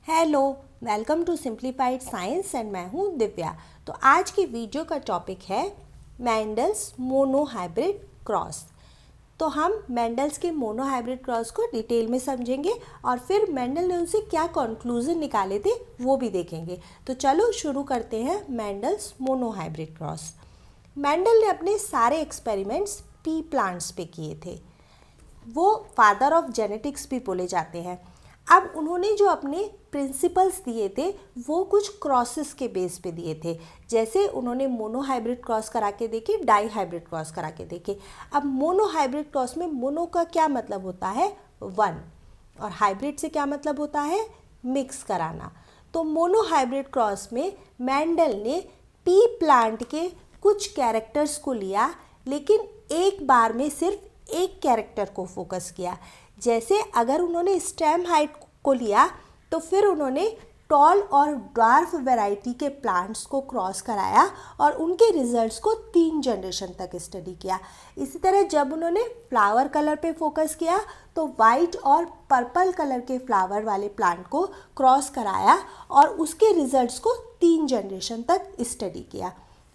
Hello, welcome to simplified science and मैं हूँ दिव्या। तो आज की वीडियो का टॉपिक है मेंडल्स मोनोहाइब्रिड क्रॉस। तो हम मेंडल्स के मोनोहाइब्रिड क्रॉस को डिटेल में समझेंगे और फिर मेंडल ने उनसे क्या कंक्लूजन निकाले थे वो भी देखेंगे। तो चलो शुरू करते हैं मेंडल्स मोनोहाइब्रिड क्रॉस। मेंडल ने अपने सारे एक्सपेरिमेंट्स पी प्लांट्स पे किए थे। वो फादर ऑफ जेनेटिक्स भी बोले जाते हैं। अब उन्होंने जो अपने प्रिंसिपल्स दिए थे वो कुछ क्रॉसेस के बेस पे दिए थे। जैसे उन्होंने मोनोहाइब्रिड क्रॉस करा के देखे, डाई हाइब्रिड क्रॉस करा के देखे। अब मोनोहाइब्रिड क्रॉस में मोनो का क्या मतलब होता है? वन, और हाइब्रिड से क्या मतलब होता है? मिक्स कराना। तो मोनोहाइब्रिड क्रॉस में मेंडल ने पी प्लांट के कुछ कैरेक्टर्स को लिया, लेकिन एक बार में सिर्फ एक कैरेक्टर को फोकस किया। जैसे अगर उन्होंने स्टेम हाइट को लिया तो फिर उन्होंने टॉल और ड्वार्फ वैरायटी के प्लांट्स को क्रॉस कराया और उनके रिजल्ट्स को 3 जनरेशन तक स्टडी किया। इसी तरह जब उन्होंने फ्लावर कलर पे फोकस किया तो वाइट और पर्पल कलर के फ्लावर वाले प्लांट को क्रॉस कराया और उसके रिजल्ट्स को 3 जनरेशन तक स्टडी किया।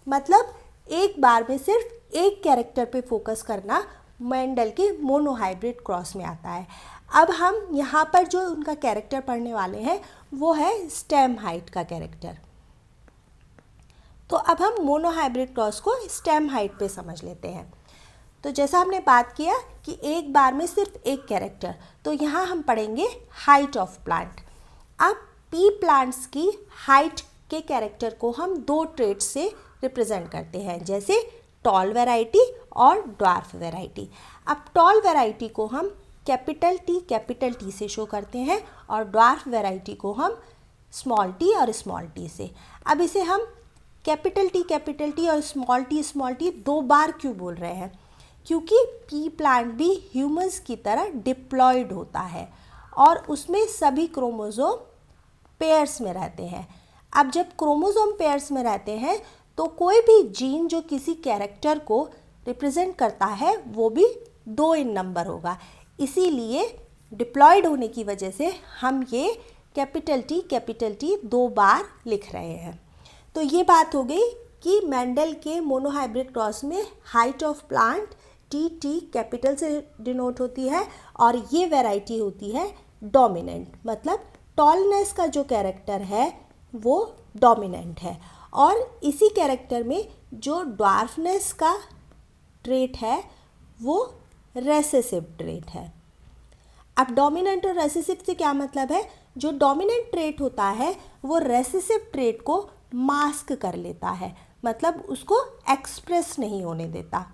मतलब एक बार में सिर्फ एक कैरेक्टर पे फोकस करना मेंडल के मोनोहाइब्रिड क्रॉस में आता है। अब हम यहाँ पर जो उनका कैरेक्टर पढ़ने वाले हैं वो है स्टेम हाइट का कैरेक्टर। तो अब हम मोनोहाइब्रिड क्रॉस को स्टेम हाइट पे समझ लेते हैं। तो जैसा हमने बात किया कि एक बार में सिर्फ एक कैरेक्टर, तो यहाँ हम पढ़ेंगे हाइट ऑफ प्लांट। अब पी प्लांट्स की हाइट के कैरेक्टर को हम 2 ट्रेट्स से रिप्रेजेंट करते हैं, जैसे टॉल वैरायटी और ड्वार्फ वैरायटी। अब टॉल वैरायटी को हम कैपिटल टी से शो करते हैं और ड्वार्फ वैरायटी को हम स्मॉल टी से। अब इसे हम कैपिटल टी और स्मॉल टी 2 बार क्यों बोल रहे हैं? क्योंकि पी प्लांट भी ह्यूमंस की तरह डिप्लॉयड होता है और उसमें सभी क्रोमोसोम पेयर्स में रहते हैं। अब जब क्रोमोसोम पेयर्स में रहते हैं तो कोई भी जीन जो किसी कैरेक्टर को रिप्रेजेंट करता है वो भी 2 इन नंबर होगा। इसीलिए डिप्लॉयड होने की वजह से हम ये कैपिटल टी 2 बार लिख रहे हैं। तो ये बात हो गई कि मेंडल के मोनोहाइब्रिड क्रॉस में height of plant T capital से डिनोट होती है और ये वैरायटी होती है डोमिनेंट, मतलब टॉलनेस का जो कैरेक्टर है वो डोमिनेंट है। और इसी कैरेक्टर में जो ड्वार्फनेस का ट्रेट है वो रेसेसिव ट्रेट है। अब डोमिनेंट और रेसेसिव से क्या मतलब है? जो डोमिनेंट ट्रेट होता है वो रेसेसिव ट्रेट को मास्क कर लेता है, मतलब उसको एक्सप्रेस नहीं होने देता,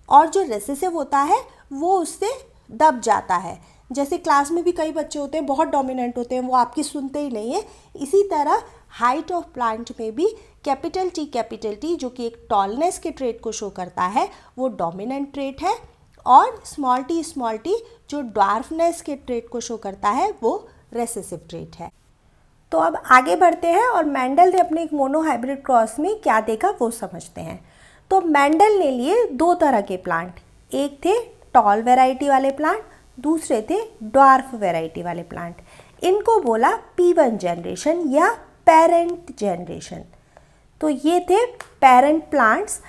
और जो रेसेसिव होता है वो उससे दब जाता है। जैसे क्लास में भी कई बच्चे होते हैं बहुत डोमिनेंट होते हैं, वो आपकी सुनते ही नहीं है। इसी तरह हाइट ऑफ प्लांट में भी कैपिटल टी जो कि एक टॉलनेस के ट्रेट को शो करता है वो डोमिनेंट ट्रेट है, और स्मॉल टी जो ड्वार्फनेस के ट्रेट को शो करता है वो रेसेसिव ट्रेट है। तो अब आगे बढ़ते हैं और मेंडल ने अपने एक मोनोहाइब्रिड क्रॉस में क्या देखा वो समझते हैं। तो मेंडल ने लिए 2 तरह के प्लांट, एक थे टॉल वैरायटी वाले प्लांट, दूसरे थे ड्वार्फ वैरायटी वाले प्लांट। इनको बोला P1 जनरेशन या पेरेंट जनरेशन। तो ये थे पेरेंट प्लांट्स।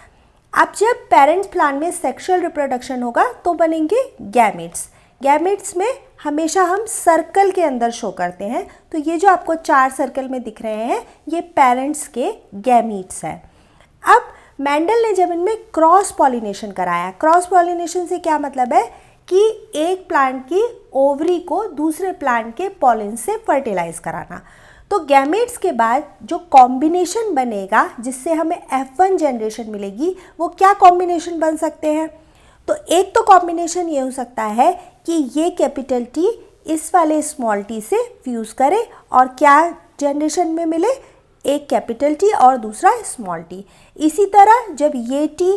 अब जब पेरेंट प्लांट में सेक्सुअल रिप्रोडक्शन होगा तो बनेंगे गैमेट्स। गैमेट्स में हमेशा हम सर्कल के अंदर शो करते हैं। तो ये जो आपको 4 सर्कल में दिख रहे हैं ये पेरेंट्स के गैमीट्स हैं। अब मेंडल ने जब इनमें क्रॉस पॉलिनेशन कराया, क्रॉस पॉलिनेशन से क्या मतलब है कि एक प्लांट की ओवरी को दूसरे प्लांट के पॉलन से फर्टिलाइज कराना। तो गैमेट्स के बाद जो कॉम्बिनेशन बनेगा जिससे हमें F1 जनरेशन मिलेगी वो क्या कॉम्बिनेशन बन सकते हैं? तो एक तो कॉम्बिनेशन ये हो सकता है कि ये कैपिटल टी इस वाले स्मॉल टी से फ्यूज़ करे और क्या जनरेशन में मिले? एक कैपिटल टी और दूसरा स्मॉल टी। इसी तरह जब ये टी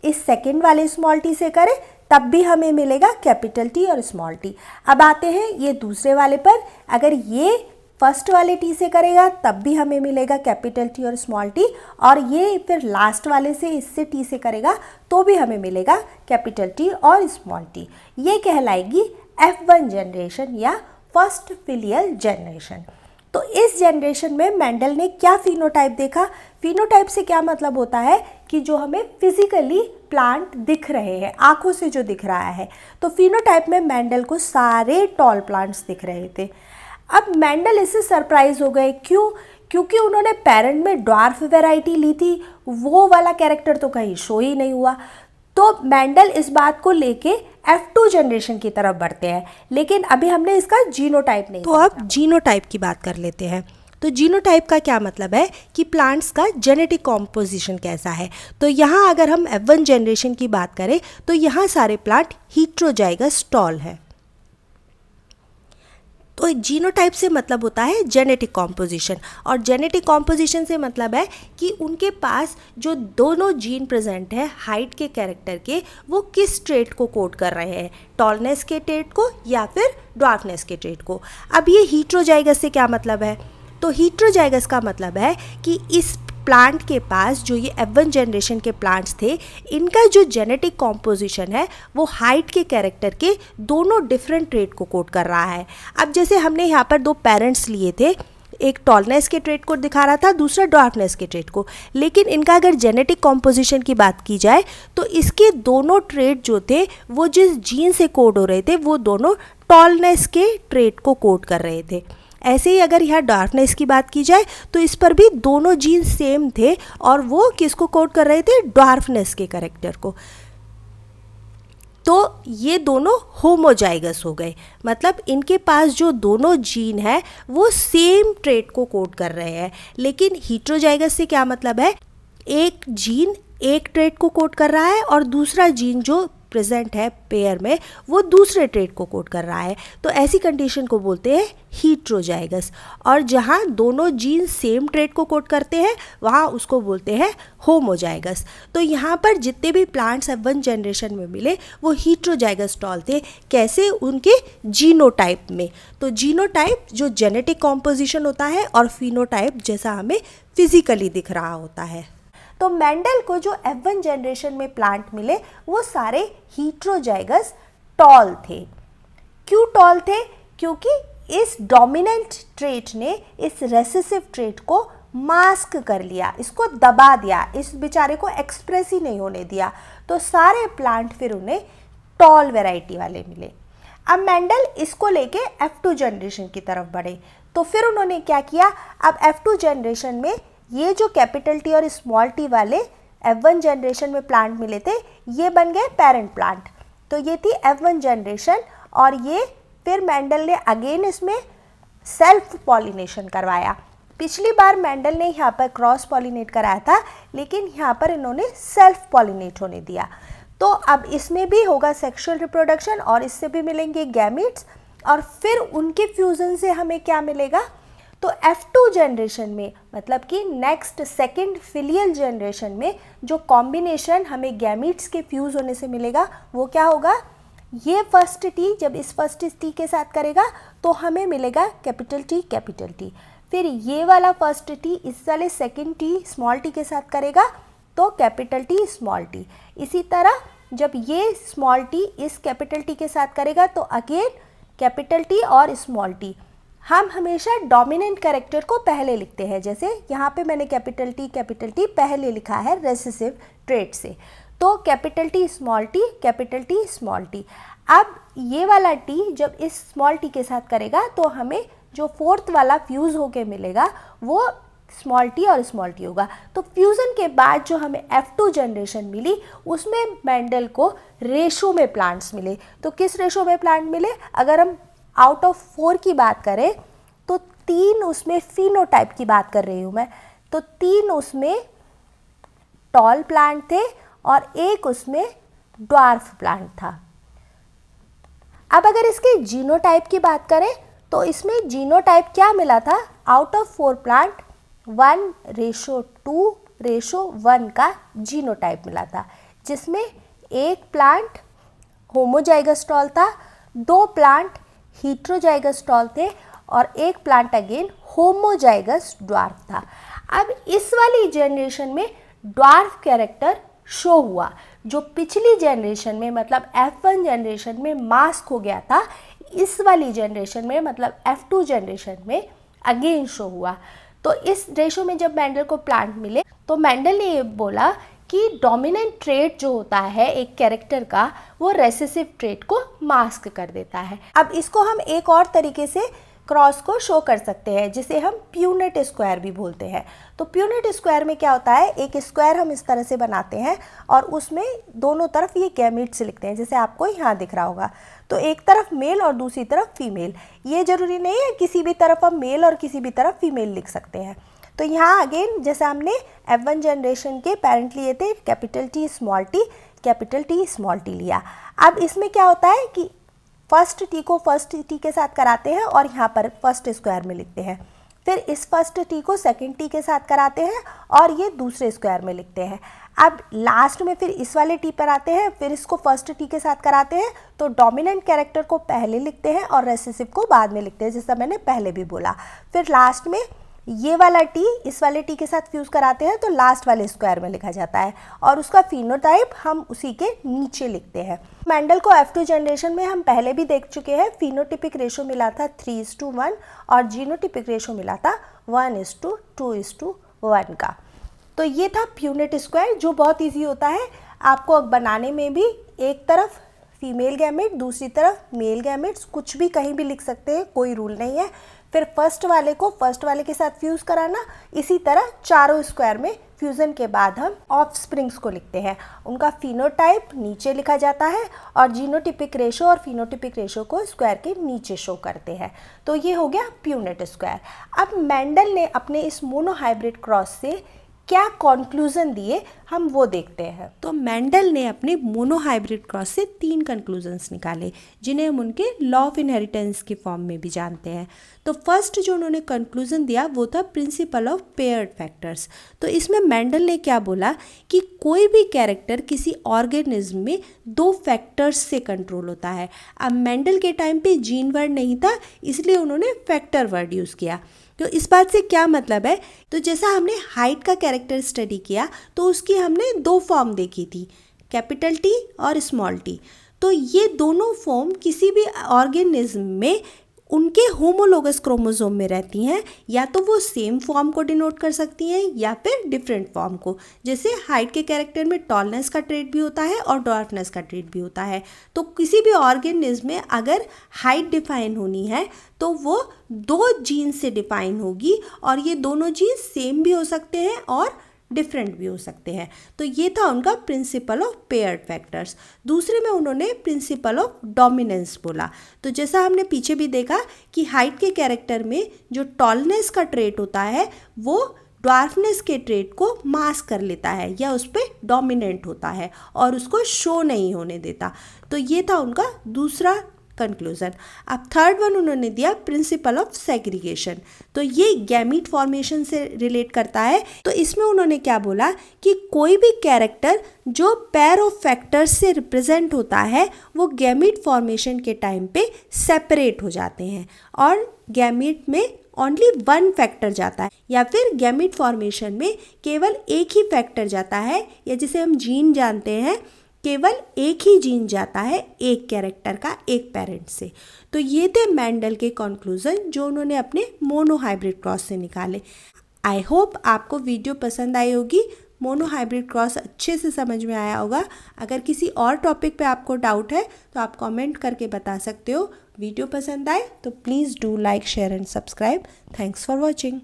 इस सेकेंड वाले स्मॉल टी से करे तब भी हमें मिलेगा कैपिटल टी और स्मॉल टी। अब आते हैं ये दूसरे वाले पर, अगर ये फर्स्ट वाले टी से करेगा तब भी हमें मिलेगा कैपिटल टी और स्मॉल टी, और ये फिर लास्ट वाले से इससे टी से करेगा तो भी हमें मिलेगा कैपिटल टी और स्मॉल टी। ये कहलाएगी F1 जनरेशन या फर्स्ट फिलियल जनरेशन। तो इस जनरेशन में मेंडल ने क्या फिनोटाइप देखा? फिनोटाइप से क्या मतलब होता है कि जो हमें फिजिकली प्लांट दिख रहे हैं, आंखों से जो दिख रहा है। तो फिनोटाइप में मेंडल को सारे टॉल प्लांट्स दिख रहे थे। अब मेंडल इससे सरप्राइज हो गए, क्यों? क्योंकि उन्होंने पेरेंट में ड्वार्फ वैरायटी ली थी, वो वाला कैरेक्टर तो कहीं शो ही नहीं हुआ। तो मेंडल इस बात को लेके F2 जनरेशन की तरफ बढ़ते हैं, लेकिन अभी हमने इसका जीनोटाइप नहीं। तो अब जीनोटाइप की बात कर लेते हैं। तो जीनोटाइप का क्या मतलब है कि प्लांट्स का जेनेटिक कॉम्पोजिशन कैसा है। तो यहाँ अगर हम F1 जनरेशन की बात करें तो यहाँ सारे प्लांट हेटेरोजाइगस टॉल है। तो जीनोटाइप से मतलब होता है जेनेटिक कॉम्पोजिशन, और जेनेटिक कॉम्पोजिशन से मतलब है कि उनके पास जो दोनों जीन प्रेजेंट है हाइट के कैरेक्टर के, वो किस ट्रेट को कोड कर रहे हैं, टॉलनेस के ट्रेट को या फिर ड्वार्फनेस के ट्रेट को। अब ये हेटेरोजाइगस से क्या मतलब है? तो हेटेरोजाइगस का मतलब है कि इस प्लांट के पास जो ये F1 जनरेशन के प्लांट्स थे, इनका जो जेनेटिक कॉम्पोजिशन है वो हाइट के कैरेक्टर के दोनों डिफरेंट ट्रेट को कोड कर रहा है। अब जैसे हमने यहाँ पर दो पेरेंट्स लिए थे, एक टॉलनेस के ट्रेट को दिखा रहा था, दूसरा ड्वार्फनेस के ट्रेट को, लेकिन इनका अगर जेनेटिक कॉम्पोजिशन की बात की जाए तो इसके दोनों ट्रेट जो थे वो जिस जीन से कोड हो रहे थे वो दोनों टॉलनेस के ट्रेट को कोड कर रहे थे। ऐसे ही अगर यहाँ डार्कनेस की बात की जाए तो इस पर भी दोनों जीन सेम थे और वो किसको कोड कर रहे थे? डार्कनेस के कैरेक्टर को। तो ये दोनों होमोजाइगस हो गए, मतलब इनके पास जो दोनों जीन है वो सेम ट्रेट को कोड कर रहे हैं। लेकिन हेटेरोजाइगस से क्या मतलब है? एक जीन एक ट्रेट को कोड कर रहा है और दूसरा जीन जो प्रेजेंट है पेयर में वो दूसरे ट्रेट को कोड कर रहा है। तो ऐसी कंडीशन को बोलते हैं हेटेरोजाइगस, और जहाँ दोनों जीन सेम ट्रेट को कोड करते हैं वहाँ उसको बोलते हैं होमोजाइगस। तो यहाँ पर जितने भी प्लांट्स F1 जनरेशन में मिले वो हेटेरोजाइगस टॉल थे। कैसे? उनके जीनोटाइप में। तो जीनोटाइप जो जेनेटिक कॉम्पोजिशन होता है और फिनोटाइप जैसा हमें फिजिकली दिख रहा होता है। तो मेंडल को जो F1 जनरेशन में प्लांट मिले वो सारे हेटेरोजाइगस टॉल थे। क्यों टॉल थे? क्योंकि इस डोमिनेंट ट्रेट ने इस रेसेसिव ट्रेट को मास्क कर लिया, इसको दबा दिया, इस बेचारे को एक्सप्रेस ही नहीं होने दिया। तो सारे प्लांट फिर उन्हें टॉल वैरायटी वाले मिले। अब मेंडल इसको लेके F2 जनरेशन की तरफ बढ़े। तो फिर उन्होंने क्या किया? अब F2 जनरेशन में ये जो कैपिटल टी और स्मॉल टी वाले F1 जनरेशन में प्लांट मिले थे ये बन गए पेरेंट प्लांट। तो ये थी F1 जनरेशन, और ये फिर मेंडल ने अगेन इसमें सेल्फ पॉलिनेशन करवाया। पिछली बार मेंडल ने यहाँ पर क्रॉस पॉलिनेट कराया था, लेकिन यहाँ पर इन्होंने सेल्फ पॉलिनेट होने दिया। तो अब इसमें भी होगा सेक्सुअल रिप्रोडक्शन और इससे भी मिलेंगे गैमीट्स, और फिर उनके फ्यूजन से हमें क्या मिलेगा? तो F2 जनरेशन में, मतलब कि नेक्स्ट सेकंड फिलियल जनरेशन में जो कॉम्बिनेशन हमें गैमीट्स के फ्यूज होने से मिलेगा वो क्या होगा? ये फर्स्ट टी जब इस फर्स्ट टी के साथ करेगा तो हमें मिलेगा कैपिटल टी। फिर ये वाला फर्स्ट टी इस वाले सेकंड टी स्मॉल टी के साथ करेगा तो कैपिटल टी स्मॉल टी। इसी तरह जब ये स्मॉल टी इस कैपिटल टी के साथ करेगा तो अगेन कैपिटल टी और स्मॉल टी। हम हमेशा डोमिनेंट कैरेक्टर को पहले लिखते हैं, जैसे यहाँ पे मैंने कैपिटल टी पहले लिखा है रेसेसिव ट्रेट से। तो कैपिटल टी स्मॉल टी। अब ये वाला टी जब इस स्मॉल टी के साथ करेगा तो हमें जो फोर्थ वाला फ्यूज़ होके मिलेगा वो स्मॉल टी और स्मॉल टी होगा। तो फ्यूज़न के बाद जो हमें F2 जनरेशन मिली उसमें मेंडल को रेशो में प्लांट्स मिले। तो किस रेशो में प्लांट मिले? अगर हम आउट ऑफ 4 की बात करें तो 3 उसमें फिनोटाइप की बात कर रही हूँ मैं, तो 3 उसमें टॉल प्लांट थे और 1 उसमें ड्वार्फ प्लांट था। अब अगर इसके जीनोटाइप की बात करें तो इसमें जीनोटाइप क्या मिला था? आउट ऑफ 4 प्लांट 1:2:1 का जीनोटाइप मिला था, जिसमें 1 प्लांट होमोजाइगस टॉल था, 2 प्लांट हेटेरोजाइगस टॉल थे और 1 प्लांट अगेन होमोजाइगस ड्वार्फ था। अब इस वाली जनरेशन में ड्वार्फ कैरेक्टर शो हुआ, जो पिछली जनरेशन में मतलब F1 जनरेशन में मास्क हो गया था। इस वाली जनरेशन में मतलब F2 जनरेशन में अगेन शो हुआ। तो इस रेशो में जब मेंडल को प्लांट मिले तो मेंडल ने ये बोला कि डोमिनेंट ट्रेट जो होता है एक कैरेक्टर का वो रेसेसिव ट्रेट को मास्क कर देता है। अब इसको हम एक और तरीके से क्रॉस को शो कर सकते हैं जिसे हम प्यूनेट स्क्वायर भी बोलते हैं। तो प्यूनेट स्क्वायर में क्या होता है, एक स्क्वायर हम इस तरह से बनाते हैं और उसमें दोनों तरफ ये गैमीट्स लिखते हैं जैसे आपको यहाँ दिख रहा होगा। तो एक तरफ मेल और दूसरी तरफ फीमेल, ये जरूरी नहीं है किसी भी तरफ हम मेल और किसी भी तरफ फीमेल लिख सकते हैं। तो यहाँ अगेन जैसे हमने F1 जनरेशन के पेरेंट लिए थे कैपिटल T स्मॉल t लिया। अब इसमें क्या होता है कि फर्स्ट टी को फर्स्ट टी के साथ कराते हैं और यहाँ पर फर्स्ट स्क्वायर में लिखते हैं, फिर इस फर्स्ट टी को सेकंड टी के साथ कराते हैं और ये दूसरे स्क्वायर में लिखते हैं। अब लास्ट में फिर इस वाले टी पर आते हैं, फिर इसको फर्स्ट टी के साथ कराते हैं। तो डोमिनेंट कैरेक्टर को पहले लिखते हैं और रेसेसिव को बाद में लिखते हैं जैसा मैंने पहले भी बोला। फिर लास्ट में ये वाला टी इस वाले टी के साथ फ्यूज़ कराते हैं तो लास्ट वाले स्क्वायर में लिखा जाता है और उसका फिनोटाइप हम उसी के नीचे लिखते हैं। मेंडल को F2 जनरेशन में हम पहले भी देख चुके हैं, फिनोटिपिक रेशो मिला था 3:1 और जीनोटिपिक रेशो मिला था 1:2:1 का। तो ये था प्यूनेट स्क्वायर जो बहुत ईजी होता है आपको बनाने में भी। एक तरफ फीमेल गैमेट दूसरी तरफ मेल गैमेट्स, कुछ भी कहीं भी लिख सकते हैं, कोई रूल नहीं है। फिर फर्स्ट वाले को फर्स्ट वाले के साथ फ्यूज़ कराना, इसी तरह चारों स्क्वायर में फ्यूज़न के बाद हम ऑफस्प्रिंग्स को लिखते हैं, उनका फिनोटाइप नीचे लिखा जाता है और जीनोटिपिक रेशो और फिनोटिपिक रेशो को स्क्वायर के नीचे शो करते हैं। तो ये हो गया प्यूनेट स्क्वायर। अब मेंडल ने अपने इस मोनोहाइब्रिड क्रॉस से क्या कंक्लूजन दिए हम वो देखते हैं। तो मेंडल ने अपने मोनोहाइब्रिड क्रॉस से 3 कंक्लूजन्स निकाले जिन्हें हम उनके लॉ ऑफ इनहेरिटेंस के फॉर्म में भी जानते हैं। तो फर्स्ट जो उन्होंने कंक्लूजन दिया वो था प्रिंसिपल ऑफ पेयर्ड फैक्टर्स। तो इसमें मेंडल ने क्या बोला कि कोई भी कैरेक्टर किसी ऑर्गेनिज्म में 2 फैक्टर्स से कंट्रोल होता है। अब मेंडल के टाइम पे जीन वर्ड नहीं था इसलिए उन्होंने फैक्टर वर्ड यूज़ किया। तो इस बात से क्या मतलब है, तो जैसा हमने हाइट का कैरेक्टर स्टडी किया तो उसकी हमने 2 फॉर्म देखी थी, कैपिटल T और स्मॉल t। तो ये दोनों फॉर्म किसी भी ऑर्गेनिज्म में उनके होमोलोगस क्रोमोसोम में रहती हैं, या तो वो सेम फॉर्म को डिनोट कर सकती हैं या फिर डिफरेंट फॉर्म को। जैसे हाइट के कैरेक्टर में टॉलनेस का ट्रेट भी होता है और डॉर्फनेस का ट्रेट भी होता है। तो किसी भी ऑर्गेनिज्म में अगर हाइट डिफाइन होनी है तो वो 2 जीन से डिफाइन होगी और ये दोनों जीन सेम भी हो सकते हैं और डिफरेंट भी हो सकते हैं। तो ये था उनका प्रिंसिपल ऑफ पेयर्ड फैक्टर्स। दूसरे में उन्होंने प्रिंसिपल ऑफ डोमिनेंस बोला। तो जैसा हमने पीछे भी देखा कि हाइट के कैरेक्टर में जो टॉलनेस का ट्रेट होता है वो ड्वार्फनेस के ट्रेट को मास्क कर लेता है या उस पर डोमिनेंट होता है और उसको शो नहीं होने देता। तो ये था उनका दूसरा कंक्लूजन। अब थर्ड वन उन्होंने दिया प्रिंसिपल ऑफ सेग्रीगेशन। तो ये गैमीट फॉर्मेशन से रिलेट करता है। तो इसमें उन्होंने क्या बोला कि कोई भी कैरेक्टर जो पेयर ऑफ फैक्टर्स से रिप्रेजेंट होता है वो गैमीट फॉर्मेशन के टाइम पे सेपरेट हो जाते हैं और गैमीट में ओनली 1 फैक्टर जाता है, या फिर गैमीट फॉर्मेशन में केवल एक ही फैक्टर जाता है, या जिसे हम जीन जानते हैं केवल एक ही जीन जाता है एक कैरेक्टर का एक पेरेंट से। तो ये थे मेंडल के कंक्लूजन जो उन्होंने अपने मोनोहाइब्रिड क्रॉस से निकाले। आई होप आपको वीडियो पसंद आई होगी, मोनोहाइब्रिड क्रॉस अच्छे से समझ में आया होगा। अगर किसी और टॉपिक पे आपको डाउट है तो आप कमेंट करके बता सकते हो। वीडियो पसंद आए तो please do like share and subscribe. Thanks for watching.